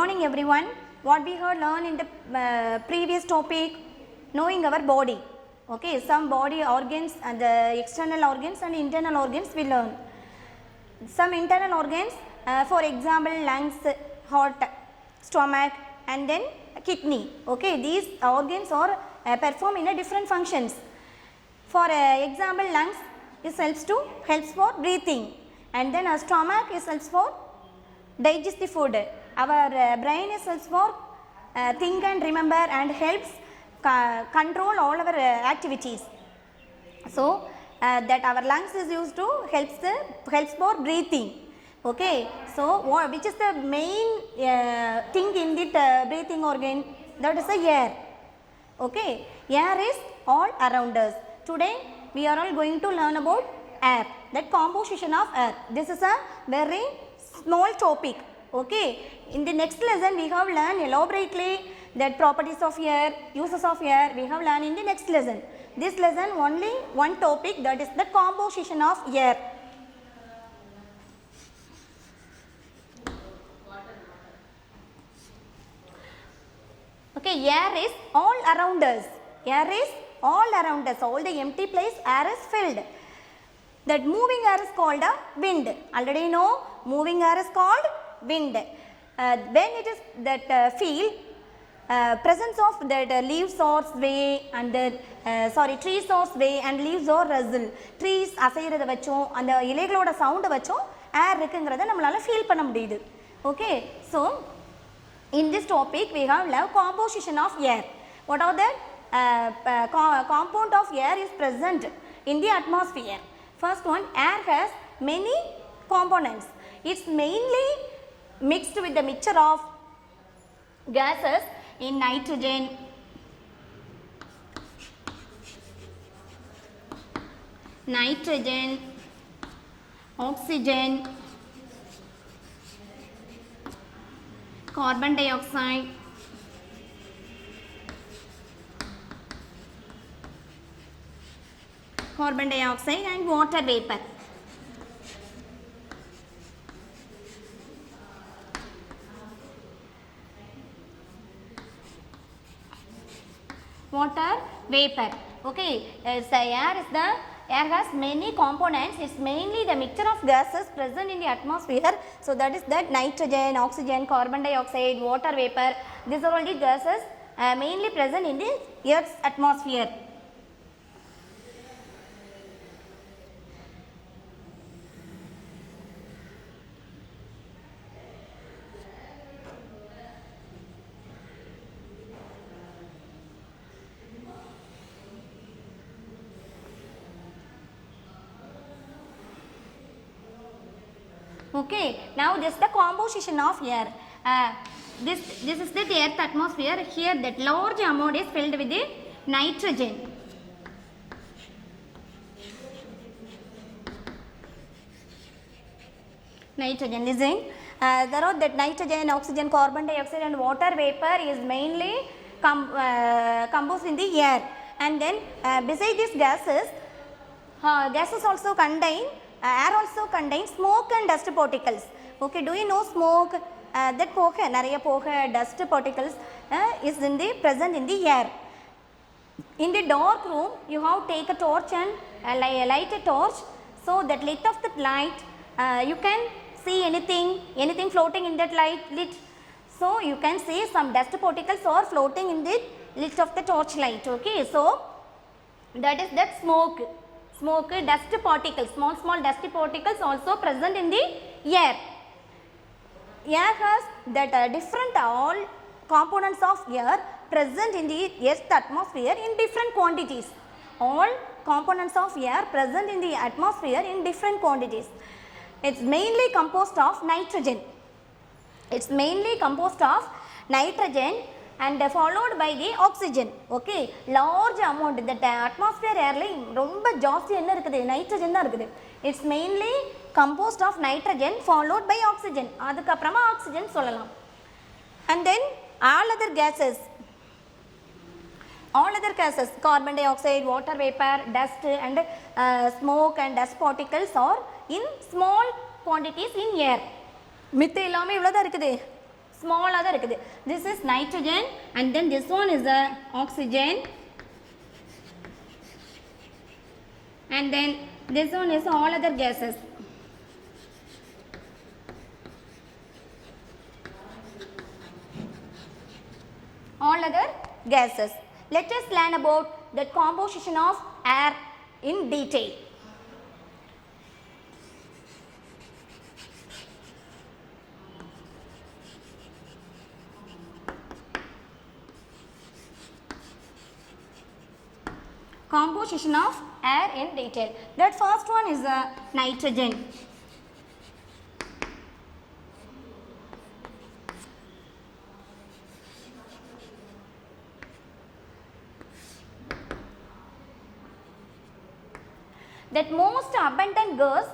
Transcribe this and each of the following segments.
morning everyone. What we have learned in the previous topic, knowing our body. Okay, some body organs and the external organs and internal organs we learn. Some internal organs, for example, lungs, heart, stomach, and then kidney. Okay, these organs are perform in a different functions. For example, lungs is helps for breathing, and then our stomach is helps for digest the food. Our brain is helps for think and remember and helps control all our activities. So that our lungs is used to helps for breathing. Okay, so which is the main thing in the breathing organ? That is the air. Okay, air is all around us. Today we are all going to learn about air, that composition of air. This is a very small topic. Okay, in the next lesson we have learned elaborately that properties of air, uses of air we have learned in the next lesson. This lesson only one topic, that is the composition of air. Okay, air is all around us. Air is all around us. All the empty place, air is filled. That moving air is called a wind. Already know moving air is called wind. When it is that feel presence of that leaves or sway and trees or sway and leaves or rustle. Trees அசைறத வச்சோம் அந்த இலைகளோட sound வச்சோம் ஏர் இருக்குங்கிறத நம்மளால feel பண்ண முடியுது. Okay, so in this topic we have learned composition of air. What are the compound of air is present in the atmosphere? First one, air has many components. It's mainly mixed with the mixture of gases in nitrogen, oxygen, carbon dioxide, and water vapor. Water vapor. Okay, air has many components. It's mainly the mixture of gases present in the atmosphere. So that is that nitrogen, oxygen, carbon dioxide, water vapor. These are all the gases mainly present in the Earth's atmosphere. Okay, now this is the composition of air. This is the Earth atmosphere. Here that large amount is filled with the nitrogen. Listen, there are that nitrogen, oxygen, carbon dioxide and water vapor is mainly composed in the air. And then beside these gases, gases also contain air also contains smoke and dust particles. Okay, do you know smoke? That dust particles is present in the air. In the dark room, you have take a torch and light a torch. So that lit of the light, you can see anything floating in that lit. So you can see some dust particles are floating in the lit of the torch light. Okay, so that is that smoke, dust particles, small dust particles also present in the air. Air has that different all components of air present in the Earth's atmosphere in different quantities. All components of air present in the atmosphere in different quantities. It's mainly composed of nitrogen. And followed by the oxygen. Okay, large amount that atmosphere air romba jaasti enna irukudhu nitrogen da irukudhu. It's mainly composed of nitrogen followed by oxygen. Adukapprama oxygen sollalam. And then all other gases, carbon dioxide, water vapor, dust and smoke and dust particles are in small quantities in air. மித்த எல்லாமே இவ்வளோ தான் இருக்குது. ஸ்மாலாக தான் இருக்குது. This is nitrogen and then this one is the oxygen and then this one is all other gases. All other gases. Let us learn about the composition of air in detail. Composition of air in detail. That first one is the nitrogen. That most abundant gas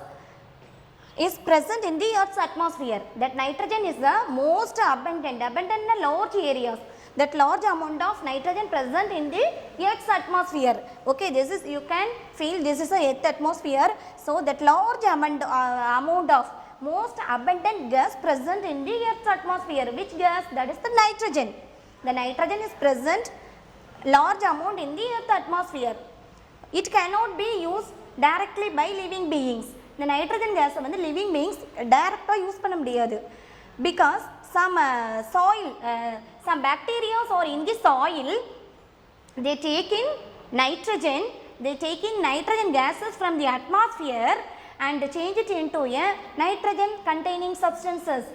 is present in the Earth's atmosphere. That nitrogen is the most abundant in large areas. That large amount of nitrogen present in the Earth's atmosphere. Okay, this is, you can feel this is a Earth atmosphere. So that large amount of most abundant gas present in the Earth's atmosphere. Which gas? That is the nitrogen. The nitrogen is present large amount in the Earth atmosphere. It cannot be used directly by living beings. The nitrogen gas வந்து living beings directly use பண்ண முடியாது. Because some soil, some bacteria are in the soil, they take in nitrogen gases from the atmosphere and change it into a nitrogen containing substances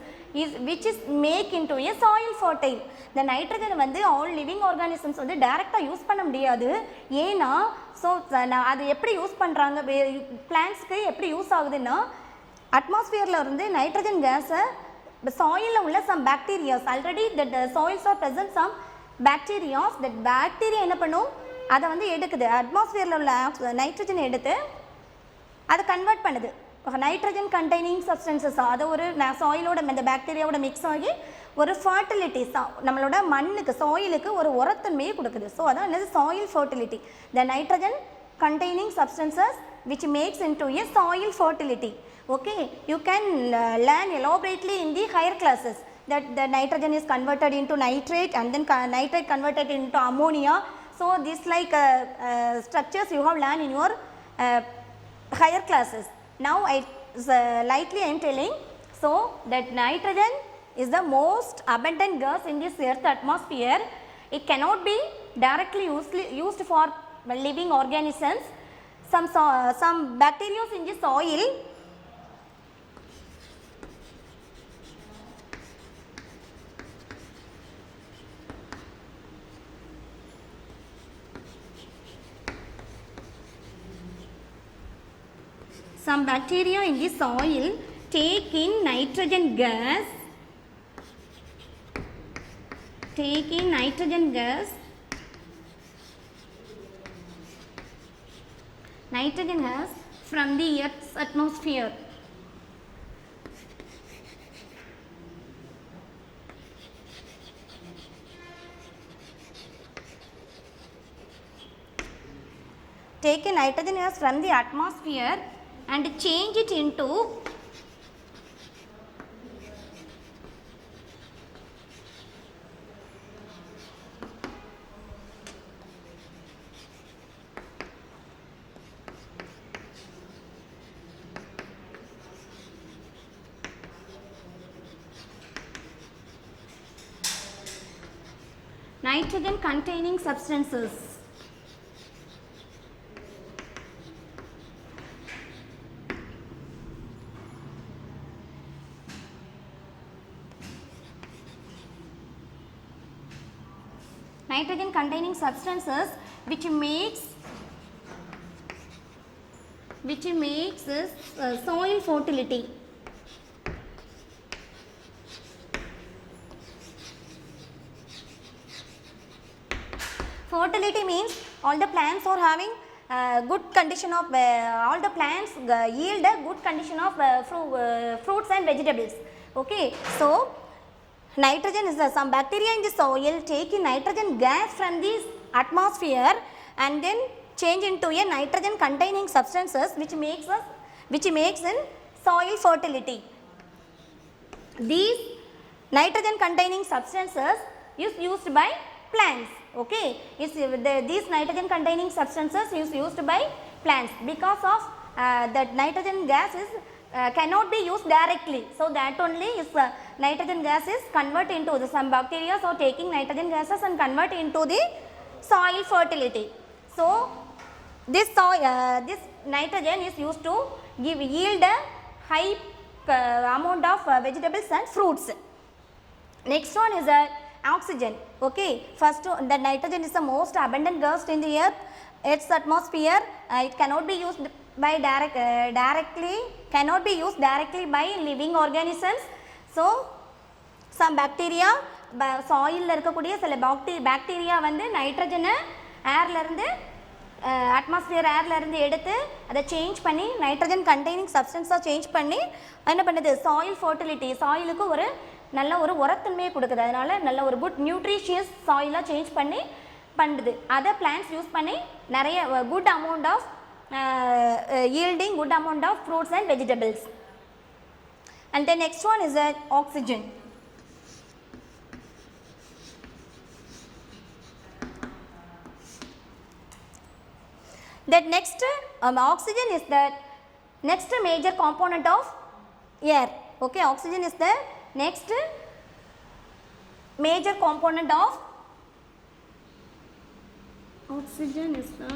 which is make into a soil fertile. The nitrogen வந்து all living organisms வந்து டைரக்டா use பண்ண முடியாது. ஏனா so அது எப்படி use பண்ணுறாங்க, பிளான்ட்ஸ்க்கு எப்படி யூஸ் ஆகுதுன்னா, அட்மாஸ்பியரில் இருந்து நைட்ரஜன் கேஸை சாயிலில் உள்ள some bacterias, already that soils are present some bacterias, that bacteria என்ன பண்ணும், அதை வந்து எடுக்குது, அட்மாஸ்பியரில் உள்ள நைட்ரஜன் எடுத்து அதை கன்வெர்ட் பண்ணுது நைட்ரஜன் கண்டெய்னிங் சப்ஸ்டன்சஸ். அதை ஒரு சாயிலோட இந்த பாக்டீரியாவோட மிக்ஸ் ஆகி ஒரு ஃபர்டிலிட்டி, நம்மளோட மண்ணுக்கு சாயிலுக்கு ஒரு உரத்தன்மையை கொடுக்குது. ஸோ அதான் என்னது soil fertility. The nitrogen containing substances which makes into a soil fertility. Okay, you can learn elaborately in the higher classes that the nitrogen is converted into nitrate and then nitrate converted into ammonia. So this like structures you have learned in your higher classes. Now lightly I am telling. So that nitrogen is the most abundant gas in this earth atmosphere. It cannot be directly used for living organisms. Some bacteria in the soil take in nitrogen gas, from the earth's atmosphere. Take in nitrogen gas from the atmosphere and change it into nitrogen containing substances. Nitrogen containing substances which makes this soil fertility. Fertility means all the plants are having good condition of all the plants yield a good condition of fruits and vegetables. Okay, so nitrogen is some bacteria in the soil taking nitrogen gas from this atmosphere and then change into a nitrogen containing substances which makes in soil fertility. These nitrogen containing substances is used by plants. Okay, these nitrogen containing substances is used by plants because of that nitrogen gas is cannot be used directly. So that only is nitrogen gas is convert into the some bacteria are taking nitrogen gases and convert into the soil fertility. So this this nitrogen is used to give yield a high amount of vegetables and fruits. Next one is oxygen. Okay, first the nitrogen is the most abundant gas in the earth's atmosphere. It cannot be used by cannot be used directly by living organisms. So some bacteria soil la irukக்கூடிய சில bacteria வந்து நைட்ரஜனை ஏர்ல இருந்து atmosphere ஏர்ல இருந்து எடுத்து அதை change பண்ணி nitrogen containing சப்ஸ்டன்ஸாக change பண்ணி என்ன பண்ணுது, சாயில் ஃபர்டிலிட்டி, சாயிலுக்கு ஒரு நல்ல ஒரு உரத்தன்மையை கொடுக்குது. அதனால் நல்ல ஒரு குட் நியூட்ரிஷியஸ் சாயிலாக சேஞ்ச் பண்ணி பண்ணுது. அதை பிளான்ஸ் யூஸ் பண்ணி நிறைய good amount of yielding good amount of fruits and vegetables. And the next one is oxygen. That next oxygen is the next major component of air. Okay, oxygen is the next major component of oxygen is the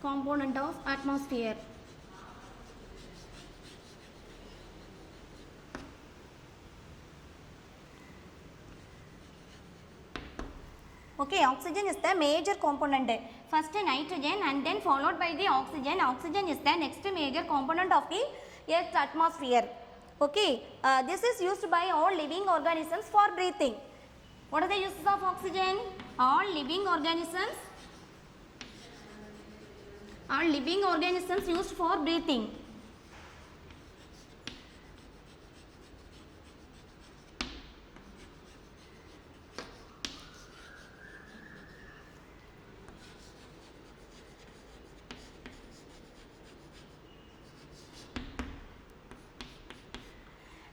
component of atmosphere. Okay, oxygen is the major component. First nitrogen and then followed by the oxygen. Oxygen is the next major component of the Earth's atmosphere. Okay, this is used by all living organisms for breathing. What are the uses of oxygen? All living organisms used for breathing.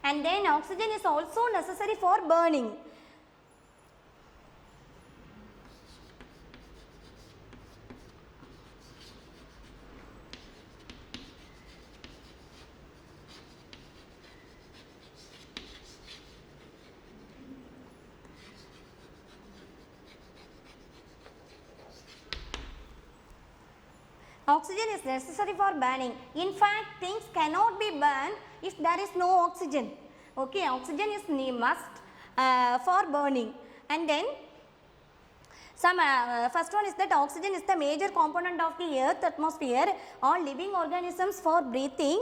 And then oxygen is also necessary for burning. Oxygen is necessary for burning. In fact, things cannot be burned if there is no oxygen. Okay, oxygen is must for burning. And then some first one is that oxygen is the major component of the Earth atmosphere. All living organisms for breathing,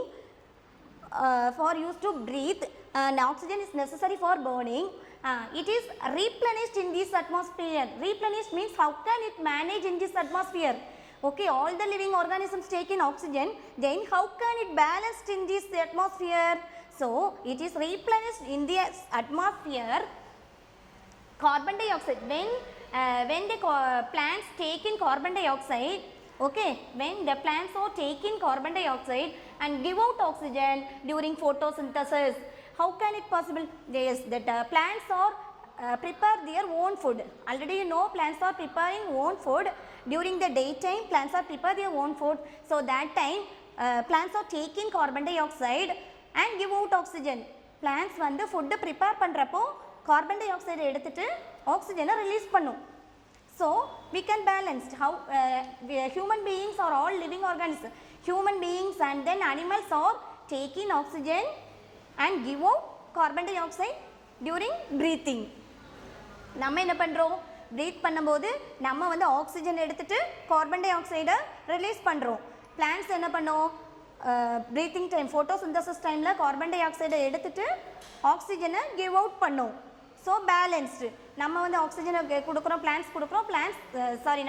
for use to breathe, and oxygen is necessary for burning. It is replenished in this atmosphere. Replenished means how can it manage in this atmosphere? Okay, all the living organisms take in oxygen, then how can it balanced in this atmosphere? So it is replenished in the atmosphere. Carbon dioxide, when the plants take in carbon dioxide, okay, when the plants are taking carbon dioxide and give out oxygen during photosynthesis, how can it possible? Yes, that plants are prepare their own food. Already you know plants are preparing own food. During the daytime plants are prepare their own food. So that time plants are taking carbon dioxide and give out oxygen. Plants வந்து food prepare பண்றப்போ carbon dioxide எடுத்துட்டு oxygen release பண்ணும். So we can balance how human beings are all living organisms. Human beings and then animals are taking oxygen and give out carbon dioxide during breathing. நம்ம என்ன பண்ணுறோம், breath பண்ணும்போது நம்ம வந்து oxygen எடுத்துகிட்டு carbon டை ஆக்சைடை ரிலீஸ் பண்ணுறோம். பிளான்ஸ் என்ன பண்ணோம், ப்ரீத்திங் டைம் ஃபோட்டோசிந்தசிஸ் டைமில் கார்பன் டை ஆக்சைடை எடுத்துகிட்டு ஆக்சிஜனை கிவ் அவுட் பண்ணோம். So balanced. நம்ம வந்து ஆக்சிஜனை கொடுக்குறோம், பிளான்ஸ் கொடுக்குறோம்,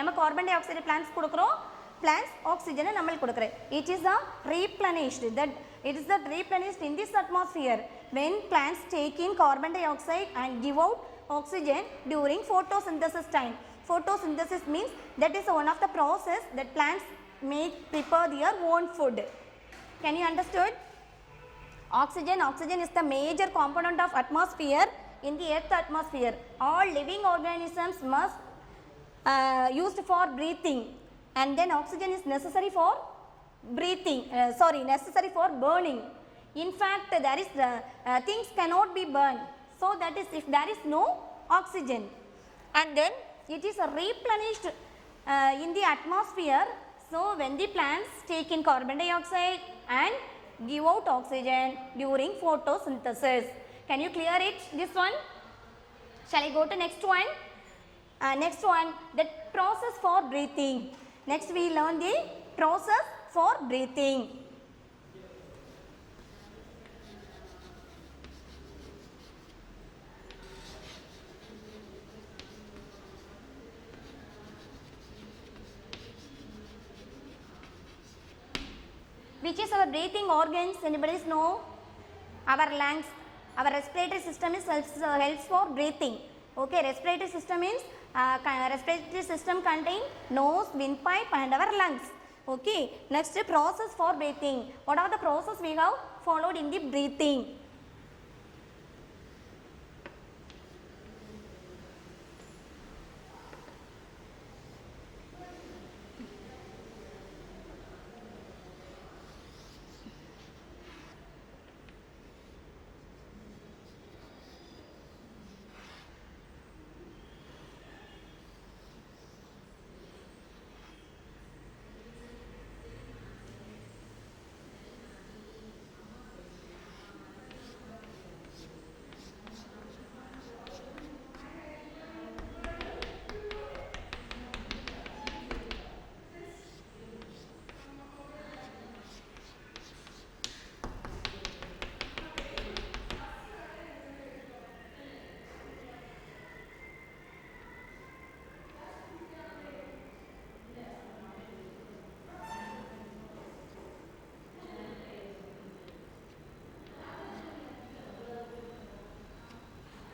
நம்ம கார்பன் டை ஆக்சைடு பிளான்ஸ் கொடுக்குறோம், பிளான்ஸ் ஆக்சிஜனை நம்மளுக்கு கொடுக்குறேன். It is a replenished that it is that replenished in this atmosphere when plants take in carbon dioxide and give out oxygen during photosynthesis time. Photosynthesis means that is one of the process that plants prepare their own food. Can you understood? Oxygen is the major component of atmosphere in the earth atmosphere. All living organisms must used for breathing, and then oxygen is necessary for breathing, necessary for burning. In fact, there is things cannot be burned, so that is if there is no oxygen, and then it is replenished in the atmosphere. So when the plants take in carbon dioxide and give out oxygen during photosynthesis. Can you clear it, this one? Shall I go to next one? Next one, the process for breathing. Next we learn the process for breathing. Which is our breathing organs? Anybody know? Our lungs, our respiratory system is helps for breathing. Okay, respiratory system means respiratory system contain nose, windpipe and our lungs. Okay, next process for breathing. What are the process we have followed in the breathing?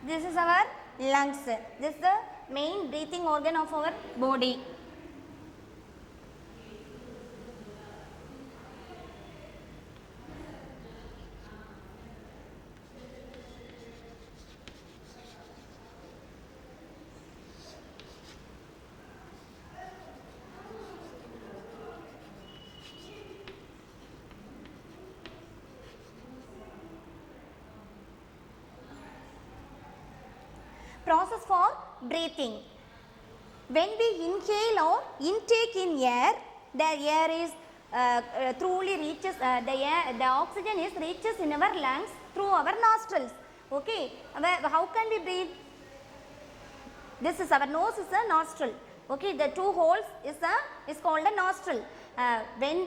This is our lungs. This is the main breathing organ of our body. Process for breathing. When we inhale or intake in air, the air is truly reaches the oxygen is reaches in our lungs through our nostrils. Okay, how can we breathe? This is our nose is a nostril. Okay, the two holes is called a nostril. When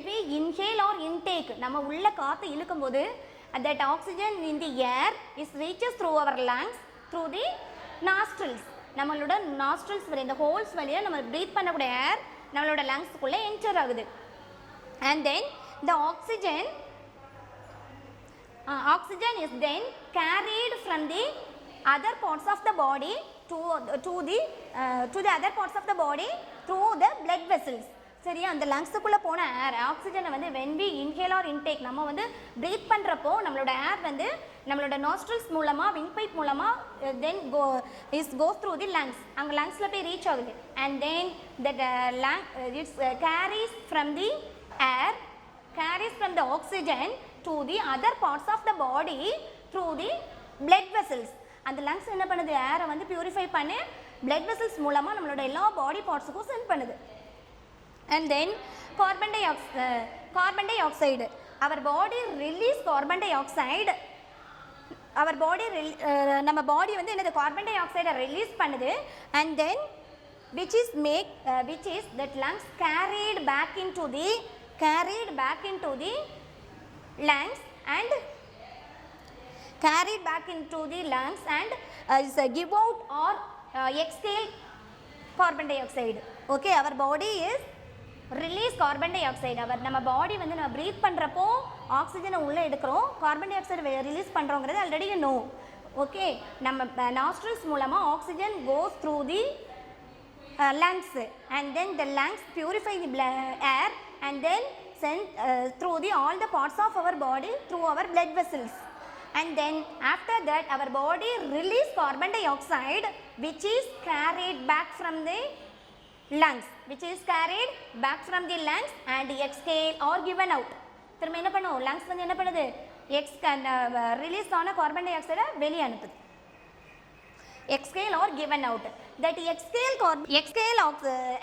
we inhale or intake, நம்ம உள்ள காத்து இழுக்கும்போது that oxygen in the air is reaches through our lungs through the nostrils. நம்மளோட nostrils வழியா இந்த holes வழியா நம்ம breathe பண்ணக்கூடிய air நம்மளோட lungs குள்ள enter ஆகுது. And then the oxygen is then carried from the other parts of the body to the other parts of the body through the blood vessels. சரியா, அந்த லங்ஸுக்குள்ளே போன ஏர் ஆக்சிஜனை வந்து when we inhale or intake நம்ம வந்து breath பண்ணுறப்போ நம்மளோட ஏர் வந்து நம்மளோட நாஸ்ட்ரல்ஸ் மூலமாக விங்பைப் மூலமாக then goes through the lungs. அங்கே லங்ஸில் போய் ரீச் ஆகுது. And then that carries from the air, carries from the oxygen to the other parts of the body through the blood vessels. அந்த லங்ஸ் என்ன பண்ணுது, ஏரை வந்து பியூரிஃபை பண்ணி blood vessels மூலமாக நம்மளோட எல்லா பாடி பார்ட்ஸுக்கும் சென்ட் பண்ணுது. And then carbon dioxide, our body release carbon dioxide, our body நம்ம பாடி வந்து என்னது கார்பன் டை ஆக்சைடை ரிலீஸ் பண்ணுது. And then which is that lungs carried back into the lungs and give out or exhale carbon dioxide. Okay, our body is release carbon dioxide. நம்ம பாடி வந்து நம்ம breath பண்ணுறப்போ ஆக்சிஜனை உள்ளே எடுக்கிறோம், கார்பன் டை ஆக்சைடு ரிலீஸ் பண்ணுறோங்கிறது already no. Okay, நம்ம nostrils மூலமாக oxygen goes through the lungs, and then the lungs purify the air and then send through the all the parts of our body through our blood vessels, and then after that our body release carbon dioxide which is carried back from the lungs, and exhale or given out. திரும்ப என்ன பண்ணும், lungs வந்து என்ன பண்ணுது, release ஆன carbon டை ஆக்சைடை வெளியே அனுப்புது. Exhale or given out. That exhale of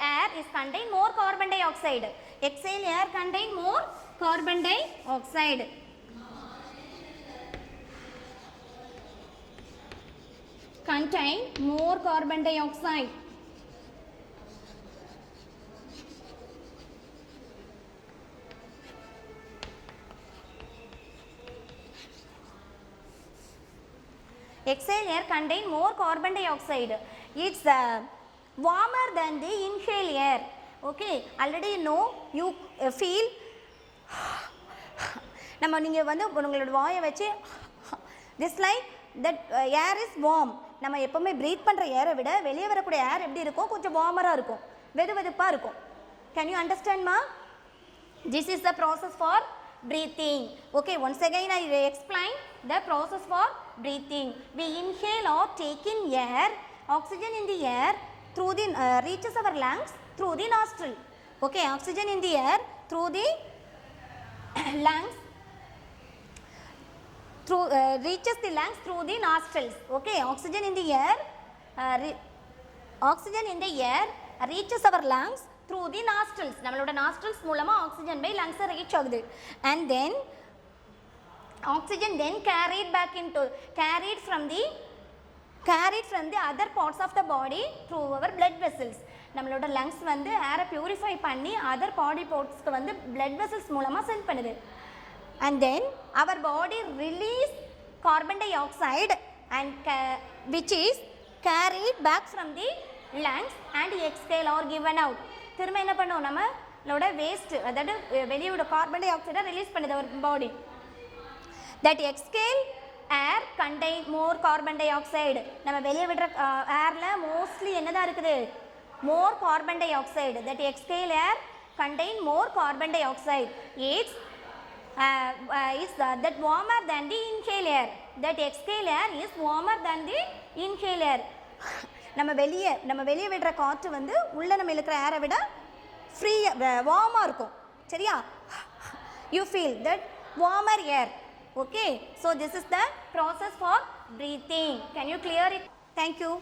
air is contain more carbon dioxide. Exhale air contain more carbon dioxide. Contain more carbon dioxide. Exhale air contain more carbon dioxide. It's warmer than the inhale air. Okay, already you know, you feel நம்ம நீங்கள் வந்து உங்களோட வாயை வச்சு this like that air is warm. நம்ம எப்போவுமே breath பண்ணுற ஏரை விட வெளியே வரக்கூடிய ஏர் எப்படி இருக்கும், கொஞ்சம் வார்மராக இருக்கும், வெது வெதுப்பாக இருக்கும். Can you understand ma? This is the process for breathing. Okay, once again I explain the process for breathing. We inhale or take in air, oxygen in the air through the reaches our lungs through the nostril. Okay, oxygen in the air through the lungs, through reaches the lungs through the nostrils. Okay, oxygen in the air reaches our lungs through the nostrils. நம்மளோட nostrils மூலமா oxygen by lungs reach ஆகுது, and then oxygen then carried from the other parts of the body through our blood vessels. நம்மளோட lungs வந்து ஏரை purify பண்ணி other body partsக்கு வந்து blood vessels மூலமா send பண்ணுது, and then our body release carbon dioxide and which is carried back from the lungs and exhale or given out. திரும்ப என்ன பண்ணுவோம், நம்மளோட வேஸ்ட் அதாவது வெளியோட கார்பன் டை ஆக்சைடை ரிலீஸ் பண்ணுது அவர் பாடி. That exhale air contain more carbon dioxide. நம்ம வெளியே விடுற ஏர்ல மோஸ்ட்லி என்னதான் இருக்குது, more carbon dioxide. That exhale air contain more carbon dioxide. It's that warmer than the inhale air. That exhale air is warmer than the inhale air. நம்ம வெளியே விடுற காற்று வந்து உள்ள நம்ம இழுக்கிற ஏரை விட ஃப்ரீயாக வார்மாக இருக்கும். சரியா? You feel that warmer air. Okay, so this is the process for breathing. Can you clear it? Thank you.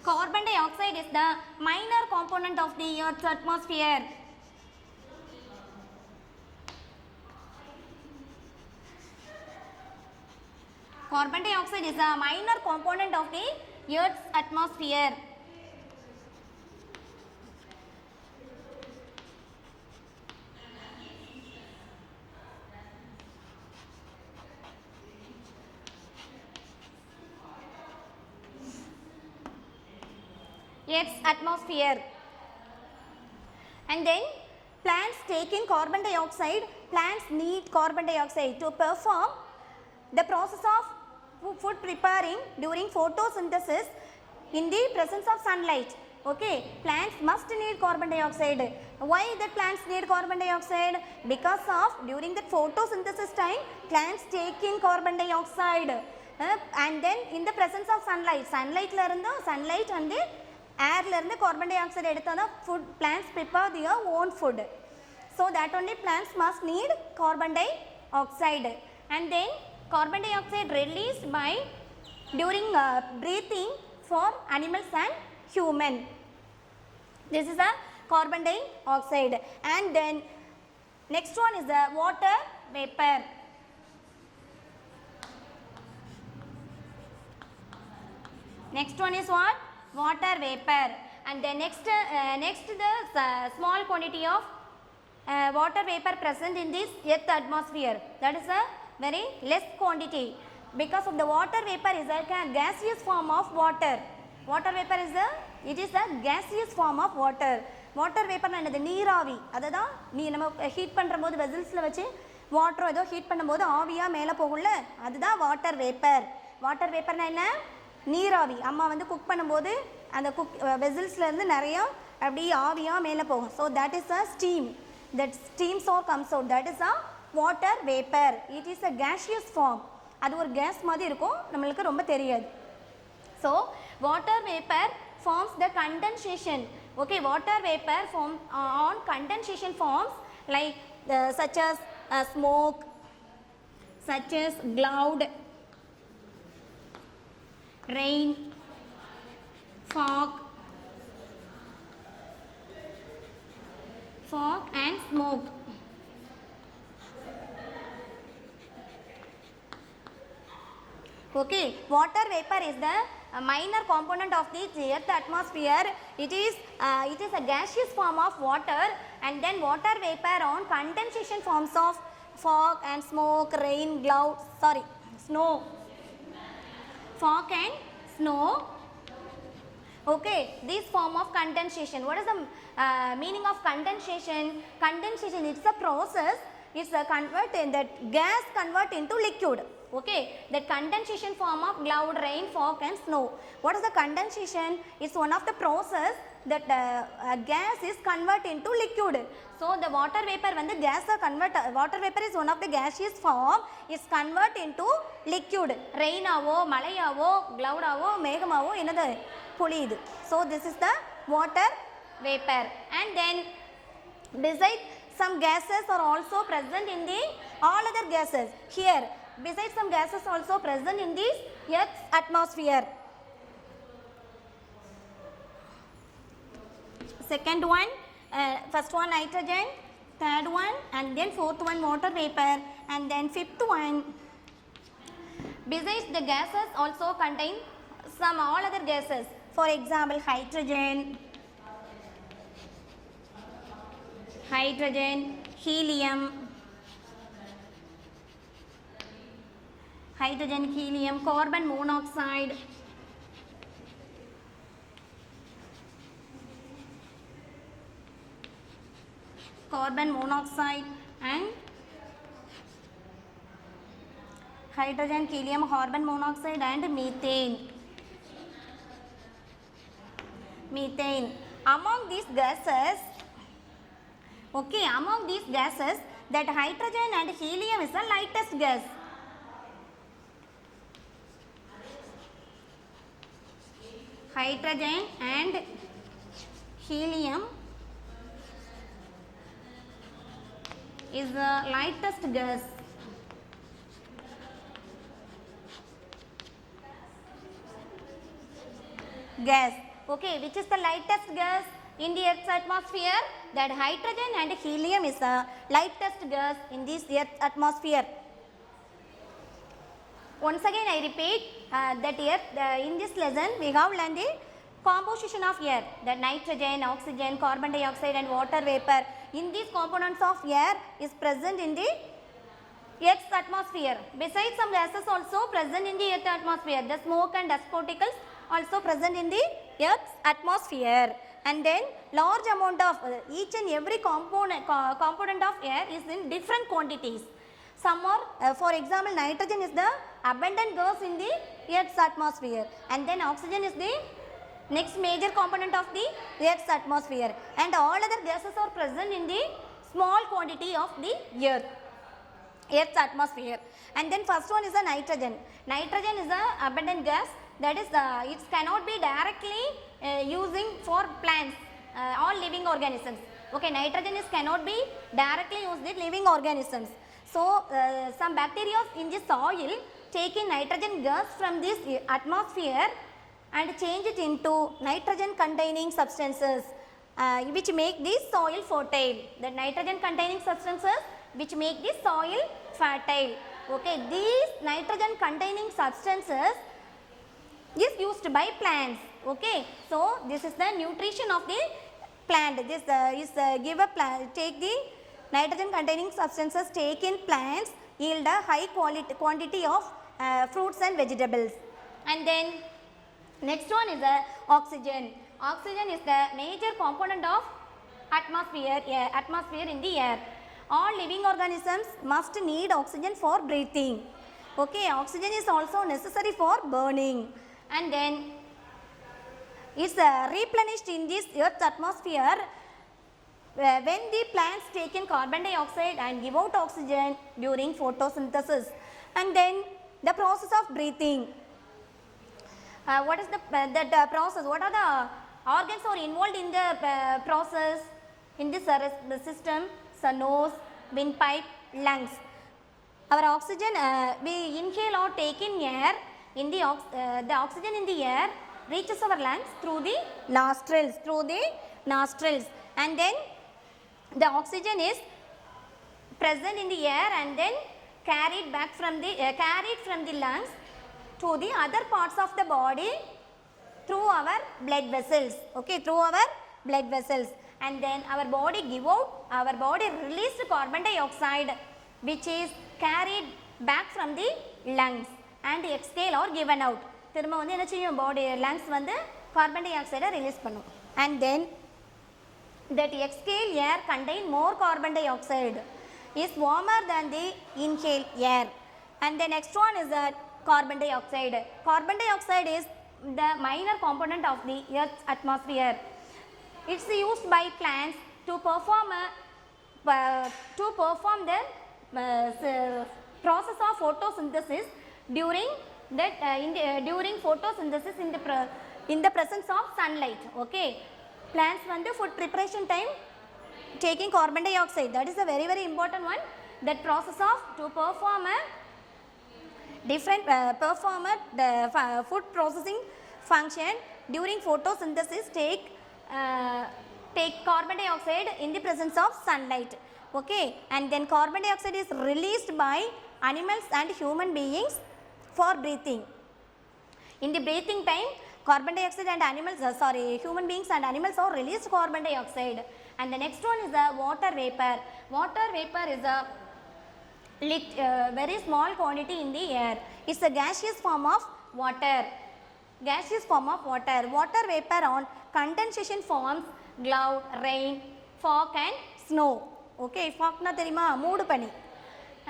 carbon dioxide is the minor component of the earth's atmosphere. Carbon dioxide is a minor component of the earth's atmosphere. Earth's atmosphere. And then plants take in carbon dioxide. Plants need carbon dioxide to perform the process of food preparing during photosynthesis in the presence of sunlight. Okay, plants must need carbon dioxide. Why the plants need carbon dioxide? Because of during the photosynthesis time, plants take in carbon dioxide. And then in the presence of sunlight and the air lerundu carbon dioxide edutha food plants prepare their own food. So that only plants must need carbon dioxide. And then carbon dioxide released by during breathing for animals and human. This is a carbon dioxide. And then next one is the water vapor. Next one is what? Water vapor. And then next the small quantity of water vapor present in this earth atmosphere. That is a very less quantity, because of the water vapor is a gaseous form of water. Water vapor is a gaseous form of water. Water vapor என்னது நீராவி. அதுதான் நம்ம heat பண்ணும்போது வெசல்ஸ்ல வச்சு water ஏதோ heat பண்ணும்போது ஆவியா மேலே போகும்ல, அதுதான் வாட்டர் வேப்பர். வாட்டர் வேப்பர்னா என்ன? நீராவி. அம்மா வந்து குக் பண்ணும்போது அந்த வெசல்ஸ்லேருந்து நிறைய அப்படி ஆவியாக மேலே போகும். So that is a steam. That steams are comes out. That is a water vapour. It is a gaseous form. அது ஒரு கேஸ் மாதிரி இருக்கும், நம்மளுக்கு ரொம்ப தெரியாது. So water vapour forms the condensation. Okay, water vapor form on condensation forms like such as smoke, such as cloud, rain, fog and smoke. Okay, water vapor is the minor component of the earth atmosphere. It is a gaseous form of water, and then water vapor on condensation forms of fog and smoke, rain, cloud, snow, fog and snow. Okay, this form of condensation. What is the meaning of condensation? Condensation, it's a process. It's a that gas convert into liquid. Okay, the condensation form of cloud, rain, fog and snow. What is the condensation? It's one of the process that gas is convert into liquid. So the water vapor, when the gas are convert, water vapor is one of the gaseous form, is convert into liquid. Rain avo, malai avo, cloud avo, megam avo, enadhu puliyudu. So this is the water vapor. And then besides some gases are also present in the all other gases. Here besides some gases also present in this Earth's atmosphere. Second one, first one nitrogen, third one, and then fourth one water vapor, and then fifth one. Besides the gases also contain some all other gases. For example, hydrogen, helium, carbon monoxide, and hydrogen, helium, carbon monoxide and methane. Among these gases, okay, among these gases, that hydrogen and helium is the lightest gas. Hydrogen and helium is the lightest gas. Okay, which is the lightest gas in the Earth's atmosphere? That hydrogen and helium is the lightest gas in this Earth's atmosphere. Once again I repeat that Earth, in this lesson we have learned the composition of air, that nitrogen, oxygen, carbon dioxide and water vapor. In these components of air is present in the Earth's atmosphere. Besides, some gases also present in the Earth's atmosphere. The smoke and dust particles also present in the Earth's atmosphere. And then large amount of each and every component of air is in different quantities. Some are, for example, nitrogen is the abundant gas in the Earth's atmosphere, and then oxygen is the next major component of the Earth's atmosphere, and all other gases are present in the small quantity of the Earth's atmosphere. And then first one is the nitrogen. Nitrogen is the abundant gas, that is it cannot be directly using for plants, all living organisms. Okay, nitrogen is cannot be directly used in living organisms. So some bacteria in the soil take in nitrogen gas from this atmosphere and change it into nitrogen containing substances which make the soil fertile. The nitrogen containing substances which make the soil fertile. Okay, these nitrogen containing substances is used by plants. Okay, so this is the nutrition of the plant. This is give a plant, take the nitrogen containing substances take in plants, yield a high quantity of fruits and vegetables. And then next one is the oxygen. Oxygen is the major component of atmosphere in the air. All living organisms must need oxygen for breathing. Okay, oxygen is also necessary for burning. And then it's replenished in this Earth's atmosphere when the plants take in carbon dioxide and give out oxygen during photosynthesis. And then the process of breathing. What is the process? What are the organs are involved in the process in this system? So nose, windpipe, lungs. Our oxygen, we inhale or take in air. In the oxygen in the air reaches our lungs through the nostrils. And then the oxygen is present in the air and then carried back from the lungs to the other parts of the body through our blood vessels. Okay, through our blood vessels. And then our body released carbon dioxide which is carried back from the lungs and exhale or given out. திரும்ப வந்து என்ன செய்யும், body lungs வந்து carbon dioxide release பண்ணும். And then that exhale air contain more carbon dioxide, is warmer than the inhale air. And the next one is that carbon dioxide. Carbon dioxide is the minor component of the Earth's atmosphere. It's used by plants to perform the process of photosynthesis during photosynthesis in the presence of sunlight. Okay, plants வந்து food preparation time taking carbon dioxide, that is a very very important one. That process of to perform a different food processing function during photosynthesis take carbon dioxide in the presence of sunlight. Okay, and then carbon dioxide is released by animals and human beings for breathing. In the breathing time, carbon dioxide and human beings and animals are released carbon dioxide. And the next one is the water vapor. Water vapor is a very small quantity in the air. It's a gaseous form of water. Water vapor on condensation forms cloud, rain, fog and snow. Okay, fog na theriyuma, moodu pani.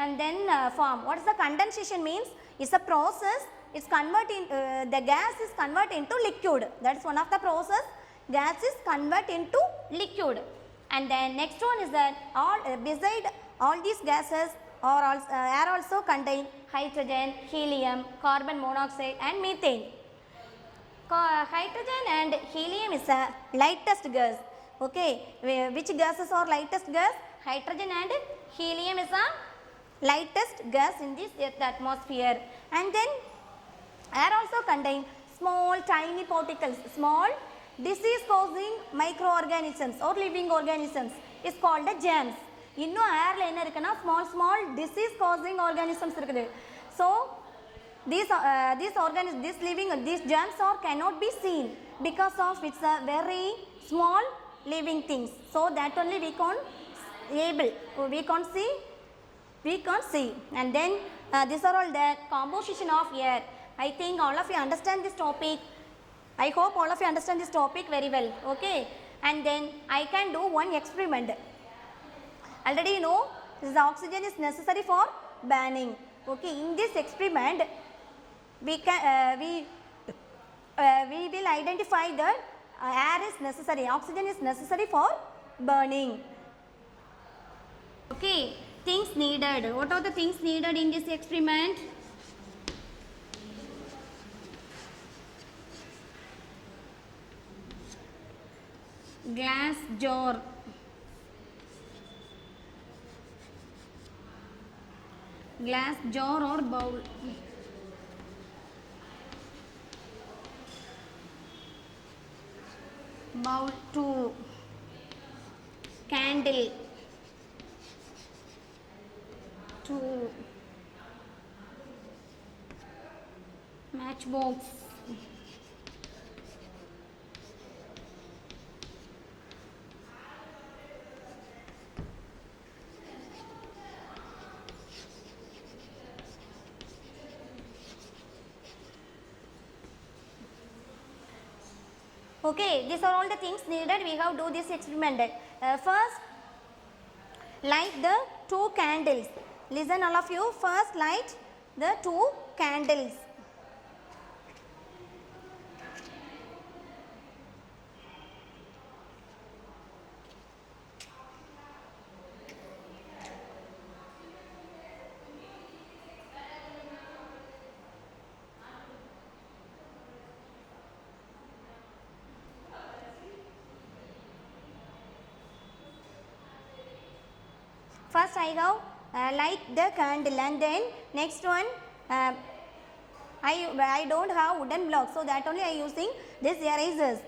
And then form. What is the condensation means? It's a process. It's the gas is converted into liquid. That is one of the process. Gas is converted into liquid. And then next one is that beside all these gases air also contain hydrogen, helium, carbon monoxide and methane. Hydrogen and helium is the lightest gas. Okay, which gases are lightest gas? Hydrogen and helium is the lightest gas in this Earth atmosphere. And then air also contain small tiny particles disease causing microorganisms or living organisms is called the germs. இன்னும் ஏர்ல என்ன இருக்குன்னா small disease causing organisms இருக்குது. So these germs cannot be seen because of it's a very small living things. So that only we can't see. And then these are all the composition of air. I think all of you understand this topic. I hope all of you understand this topic very well. Okay, and then I can do one experiment. Already you know this oxygen is necessary for burning. Okay, in this experiment we will identify that air is necessary, oxygen is necessary for burning. Okay, things needed. What are the things needed in this experiment? Glass jar, or bowl, bowl 2, candle 2, matchbox, okay, these are all the things needed. We have to do this experiment. First, light the 2 candles. Listen all of you. First, light the 2 candles. First I have light the candle, and then next one I don't have wooden blocks, so that only I using this erasers.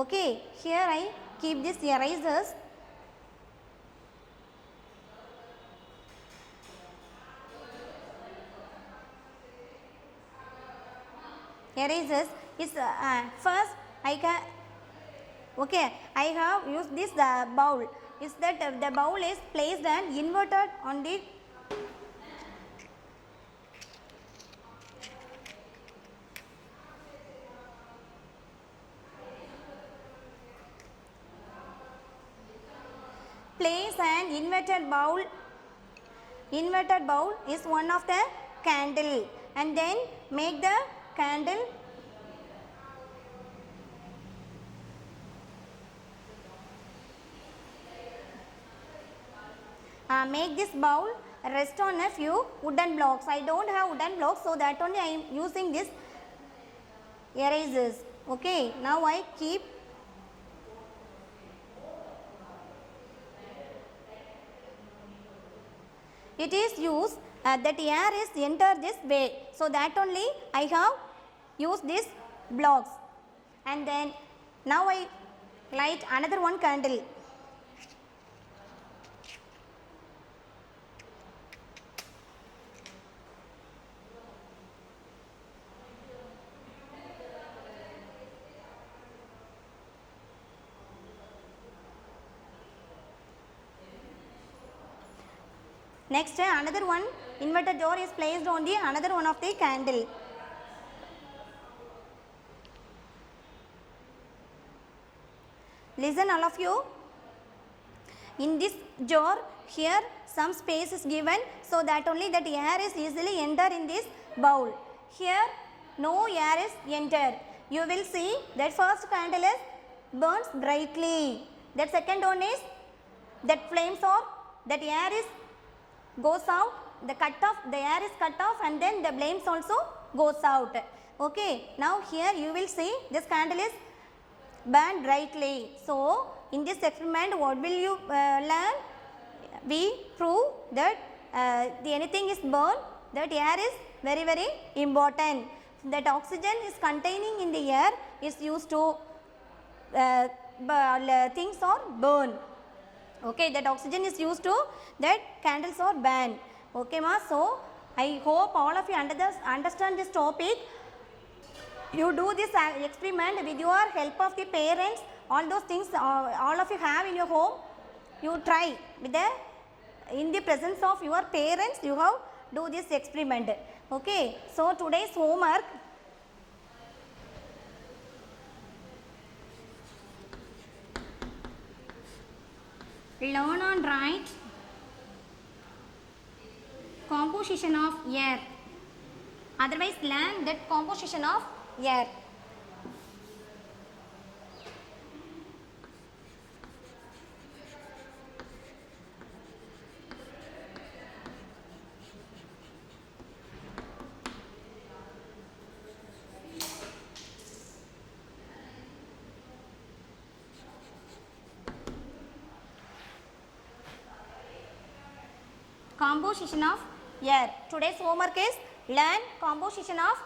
Okay, here I keep this erasers. Erasers is first I can, okay, I have used this bowl. Is that the bowl is placed and inverted on the place an inverted bowl. Inverted bowl is one of the candle, and then make the candle make this bowl rest on a few wooden blocks. I don't have wooden blocks, so that only I am using this erasers. Okay, now I keep it is used that air is enter this way, so that only I have used this blocks. And then now I light another one candle. Next another one inverted jar is placed on the another one of the candle. Listen all of you. In this jar here some space is given, so that only that air is easily enter in this bowl. Here no air is enter. You will see that first candle is burns brightly. That second one is that flames or that air is goes out, the air is cut off, and then the flames also goes out. Okay, now here you will see this candle is burned brightly. So in this experiment what will you learn? We prove that anything is burned, that air is very very important. That oxygen is containing in the air is used to things are burn. Okay, that oxygen is used to that candles are burn. Okay ma, so I hope all of you understand this topic. You do this experiment with your help of the parents, all those things all of you have in your home. You try with the in the presence of your parents, you have do this experiment. Okay, so today's homework, learn and write composition of air, otherwise learn that composition of air. Composition of air. Today's homework is learn composition of